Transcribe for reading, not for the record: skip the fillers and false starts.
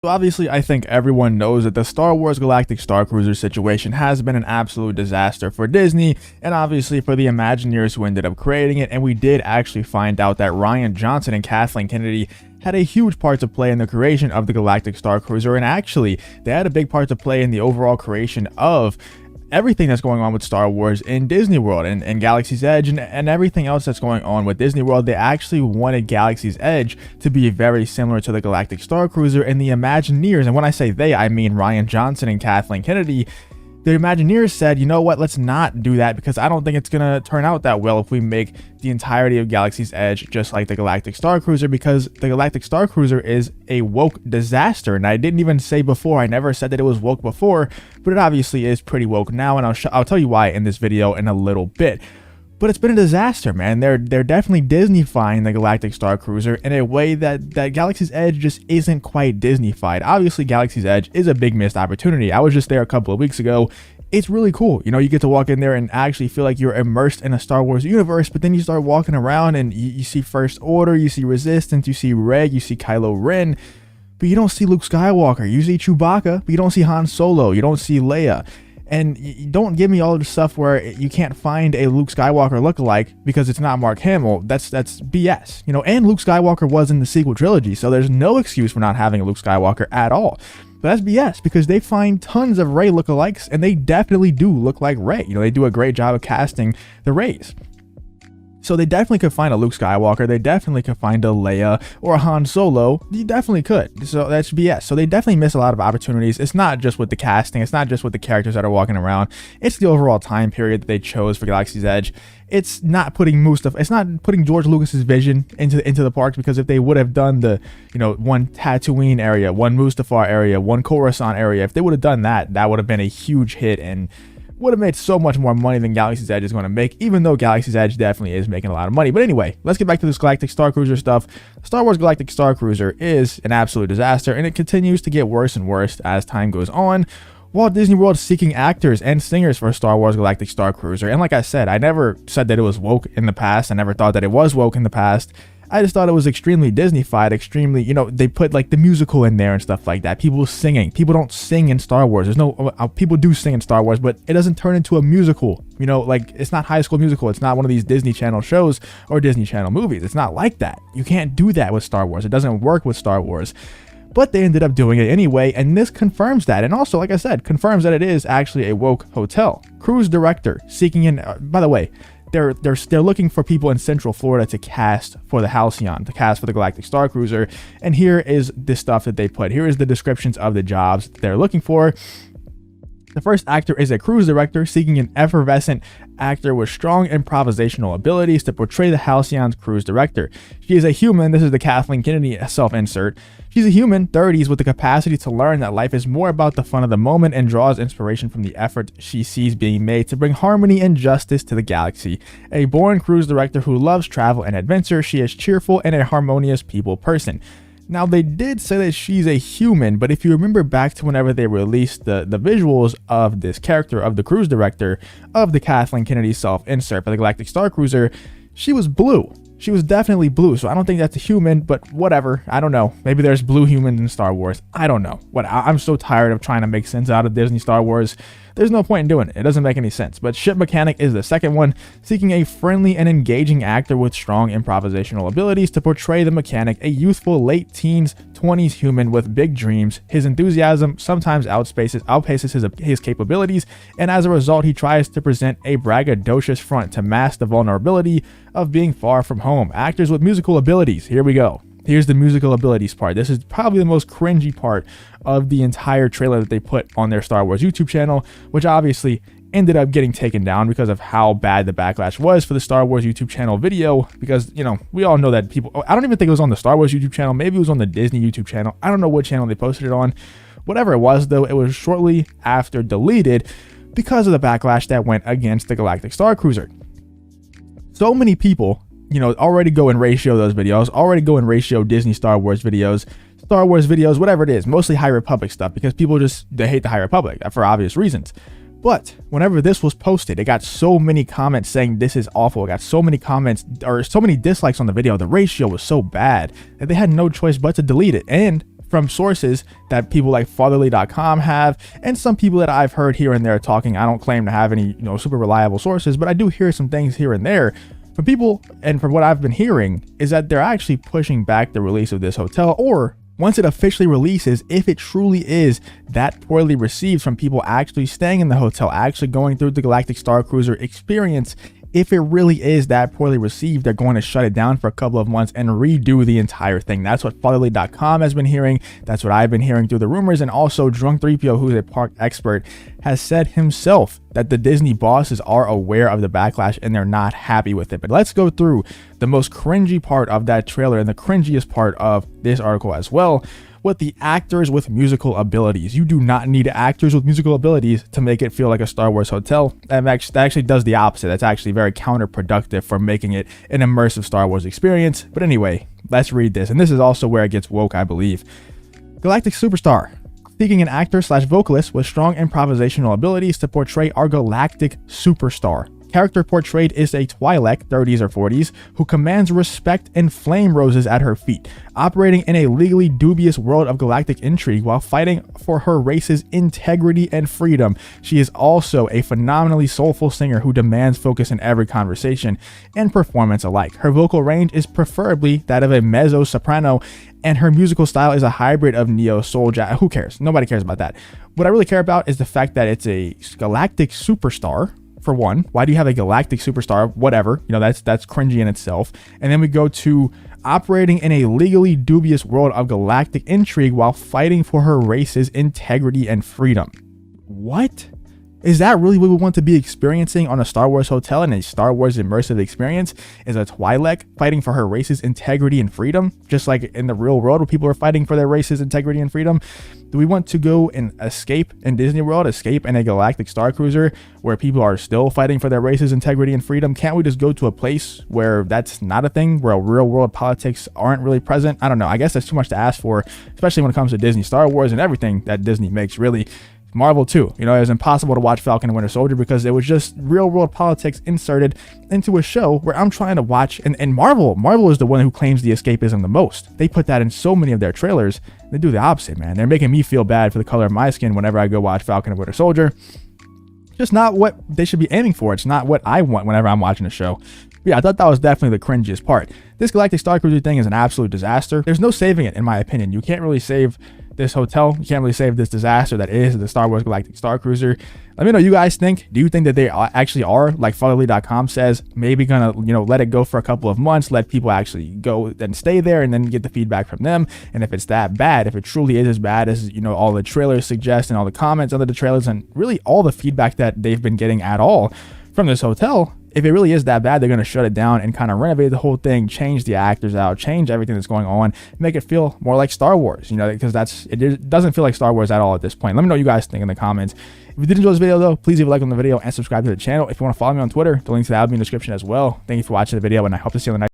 So obviously, I think everyone knows that the Star Wars Galactic Starcruiser situation has been an absolute disaster for Disney, and obviously for the Imagineers who ended up creating it, and we did actually find out that Rian Johnson and Kathleen Kennedy had a huge part to play in the creation of the Galactic Starcruiser, and actually, they had a big part to play in the overall creation of everything that's going on with Star Wars in Disney World and Galaxy's Edge and everything else that's going on with Disney World. They actually wanted Galaxy's Edge to be very similar to the Galactic Starcruiser, and the Imagineers, and when I say they, I mean Rian Johnson and Kathleen Kennedy, the Imagineers said, you know what, let's not do that because I don't think it's going to turn out that well if we make the entirety of Galaxy's Edge just like the Galactic Starcruiser, because the Galactic Starcruiser is a woke disaster. And I didn't even say before, I never said that it was woke before, but it obviously is pretty woke now, and I'll tell you why in this video in a little bit. But it's been a disaster, man. They're definitely Disney-fying the Galactic Starcruiser in a way that Galaxy's Edge just isn't quite Disney-fied. Obviously, Galaxy's Edge is a big missed opportunity. I was just there a couple of weeks ago. It's really cool. You know, you get to walk in there and actually feel like you're immersed in a Star Wars universe, but then you start walking around and you see First Order, you see Resistance, you see Rey, you see Kylo Ren, but you don't see Luke Skywalker. You see Chewbacca, but you don't see Han Solo. You don't see Leia. And you don't give me all of the stuff where you can't find a Luke Skywalker lookalike because it's not Mark Hamill. That's BS, you know. And Luke Skywalker was in the sequel trilogy, so there's no excuse for not having a Luke Skywalker at all. But that's BS because they find tons of Rey lookalikes, and they definitely do look like Rey. You know, they do a great job of casting the Reys. So they definitely could find a Luke Skywalker, they definitely could find a Leia or a Han Solo, you definitely could. So that's BS. So they definitely miss a lot of opportunities. It's not just with the casting, it's not just with the characters that are walking around, it's the overall time period that they chose for Galaxy's Edge. It's not putting it's not putting George Lucas's vision into the parks, because if they would have done the, you know, one Tatooine area, one Mustafar area, one Coruscant area, if they would have done that, that would have been a huge hit and would have made so much more money than Galaxy's Edge is going to make, even though Galaxy's Edge definitely is making a lot of money. But anyway, let's get back to this Galactic Starcruiser stuff. Star Wars Galactic Starcruiser is an absolute disaster, and it continues to get worse and worse as time goes on. Walt Disney World is seeking actors and singers for Star Wars Galactic Starcruiser. And like I said, I never said that it was woke in the past. I never thought that it was woke in the past. I just thought it was extremely Disney-fied, extremely, you know, they put like the musical in there and stuff like that. People singing. People don't sing in Star Wars. There's no, people do sing in Star Wars, but it doesn't turn into a musical. You know, like it's not High School Musical. It's not one of these Disney Channel shows or Disney Channel movies. It's not like that. You can't do that with Star Wars. It doesn't work with Star Wars. But they ended up doing it anyway, and this confirms that. And also, like I said, confirms that it is actually a woke hotel. Cruise director seeking in, by the way, they're looking for people in Central Florida to cast for the Halcyon, to cast for the Galactic Starcruiser. And here is the stuff that they put. Here is the descriptions of the jobs they're looking for. The first actor is a cruise director seeking an effervescent actor with strong improvisational abilities to portray the Halcyon's cruise director. She is a human. This is the Kathleen Kennedy self-insert. She's a human, 30s, with the capacity to learn that life is more about the fun of the moment and draws inspiration from the effort she sees being made to bring harmony and justice to the galaxy. A born cruise director who loves travel and adventure, she is cheerful and a harmonious people person. Now, they did say that she's a human, but if you remember back to whenever they released the visuals of this character, of the cruise director, of the Kathleen Kennedy self-insert for the Galactic Starcruiser, she was blue. She was definitely blue, so I don't think that's a human, but whatever. I don't know. Maybe there's blue humans in Star Wars. I don't know. I'm so tired of trying to make sense out of Disney Star Wars. There's no point in doing it. It doesn't make any sense. But ship mechanic is the second one, seeking a friendly and engaging actor with strong improvisational abilities to portray the mechanic, a youthful late teens, 20s human with big dreams. His enthusiasm sometimes outpaces his capabilities, and as a result, he tries to present a braggadocious front to mask the vulnerability of being far from home. Actors with musical abilities. Here we go. Here's the musical abilities part. This is probably the most cringy part of the entire trailer that they put on their Star Wars YouTube channel, which obviously ended up getting taken down because of how bad the backlash was for the Star Wars YouTube channel video. Because, you know, we all know that people, I don't even think it was on the Star Wars YouTube channel. Maybe it was on the Disney YouTube channel. I don't know what channel they posted it on. Whatever it was, though, it was shortly after deleted because of the backlash that went against the Galactic Starcruiser. So many people, you know, already go and ratio those videos, already go and ratio Disney Star Wars videos, whatever it is, mostly High Republic stuff, because people they hate the High Republic for obvious reasons. But whenever this was posted, it got so many comments saying this is awful. It got so many comments or so many dislikes on the video. The ratio was so bad that they had no choice but to delete it. And from sources that people like fatherly.com have, and some people that I've heard here and there talking. I don't claim to have any, super reliable sources, but I do hear some things here and there from people, and from what I've been hearing is that they're actually pushing back the release of this hotel, or once it officially releases, if it truly is that poorly received from people actually staying in the hotel, actually going through the Galactic Starcruiser experience, if it really is that poorly received, they're going to shut it down for a couple of months and redo the entire thing. That's what fatherly.com has been hearing. That's what I've been hearing through the rumors. And also Drunk 3PO, who's a park expert, has said himself that the Disney bosses are aware of the backlash and they're not happy with it. But let's go through the most cringy part of that trailer and the cringiest part of this article as well, with the actors with musical abilities. You do not need actors with musical abilities to make it feel like a Star Wars hotel. That actually does the opposite. That's actually very counterproductive for making it an immersive Star Wars experience. But anyway, let's read this. And this is also where it gets woke, I believe. Galactic Superstar. Seeking an actor/vocalist with strong improvisational abilities to portray our galactic superstar. Character portrayed is a Twi'lek, 30s or 40s, who commands respect and flame roses at her feet, operating in a legally dubious world of galactic intrigue while fighting for her race's integrity and freedom. She is also a phenomenally soulful singer who demands focus in every conversation and performance alike. Her vocal range is preferably that of a mezzo-soprano, and her musical style is a hybrid of neo-soul jazz. Who cares? Nobody cares about that. What I really care about is the fact that it's a galactic superstar. For one, why do you have a galactic superstar? Whatever, that's cringy in itself. And then we go to operating in a legally dubious world of galactic intrigue while fighting for her race's integrity and freedom. What? Is that really what we want to be experiencing on a Star Wars hotel and a Star Wars immersive experience? Is a Twi'lek fighting for her race's integrity and freedom, just like in the real world where people are fighting for their race's integrity and freedom? Do we want to go and escape in Disney World, escape in a Galactic Starcruiser where people are still fighting for their race's integrity and freedom? Can't we just go to a place where that's not a thing, where real world politics aren't really present? I don't know. I guess that's too much to ask for, especially when it comes to Disney, Star Wars, and everything that Disney makes, really. Marvel too. It was impossible to watch Falcon and Winter Soldier because it was just real world politics inserted into a show where I'm trying to watch. And Marvel is the one who claims the escapism the most. They put that in so many of their trailers. They do the opposite, man. They're making me feel bad for the color of my skin whenever I go watch Falcon and Winter Soldier. Just not what they should be aiming for. It's not what I want whenever I'm watching a show. But yeah, I thought that was definitely the cringiest part. This Galactic Starcruiser thing is an absolute disaster. There's no saving it, in my opinion. You can't really save this hotel. You can't really save this disaster that is the Star Wars Galactic Starcruiser. Let me know what you guys think. Do you think that they actually are, like fatherly.com says, maybe gonna let it go for a couple of months, let people actually go and stay there and then get the feedback from them? And if it's that bad, if it truly is as bad as all the trailers suggest and all the comments under the trailers and really all the feedback that they've been getting at all from this hotel, if it really is that bad, they're going to shut it down and kind of renovate the whole thing, change the actors out, change everything that's going on, make it feel more like Star Wars, because it doesn't feel like Star Wars at all at this point. Let me know what you guys think in the comments. If you did enjoy this video though, please leave a like on the video and subscribe to the channel. If you want to follow me on Twitter, the link to that will be in the description as well. Thank you for watching the video, and I hope to see you on the next